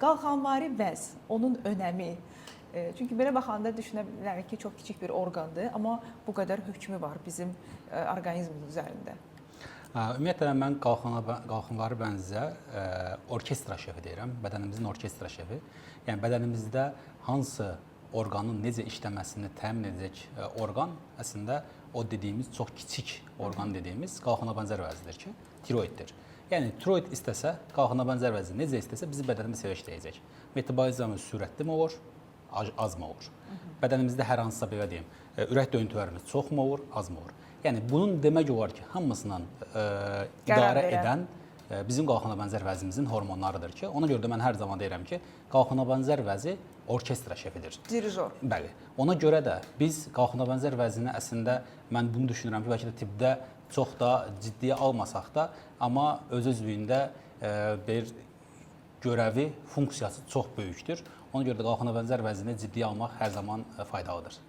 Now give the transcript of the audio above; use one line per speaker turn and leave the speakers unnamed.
Qalxanvari vəz, onun önəmi. Çünki belə baxanda düşünə bilərik ki, çox kiçik bir orqandır, amma bu qədər hökmü var bizim orqanizmimiz üzərində.
Ümumiyyətlə, mən qalxanvari bənzə orkestra şefi deyirəm, bədənimizin orkestra şefi. Yəni, bədənimizdə hansı orqanın necə işləməsini təmin edəcək orqan, əslində o dediyimiz çox kiçik orqan dediyimiz qalxana bənzər vəzidir ki, tiroiddir. Yəni, tiroid istəsə, qalxana bənzər vəzi necə istəsə, bizi bədənimiz elə işləyəcək. Metabolizmimiz sürətli mi olur, az mı olur? Bədənimizdə hər hansısa, belə deyim, ürək döyüntülərimiz çox mu olur, az mı olur? Yəni, bunun demək olar ki, hamısından idarə edən bizim qalxana bənzər vəzimizin hormonlarıdır ki, ona görə də mən hər zaman deyirəm ki, qalxana bənzər vəzi orkestra şefidir.
Dirijor.
Bəli. Ona görə də biz qalxana bənzər vəzini əslində mən bunu düşünürəm ki, bəlkə də tibbdə çox da ciddiyə almasaq da, amma öz-özlüyündə bir görəvi, funksiyası çox böyükdür. Ona görə də qalxana bənzər vəzini ciddiyə almaq hər zaman faydalıdır.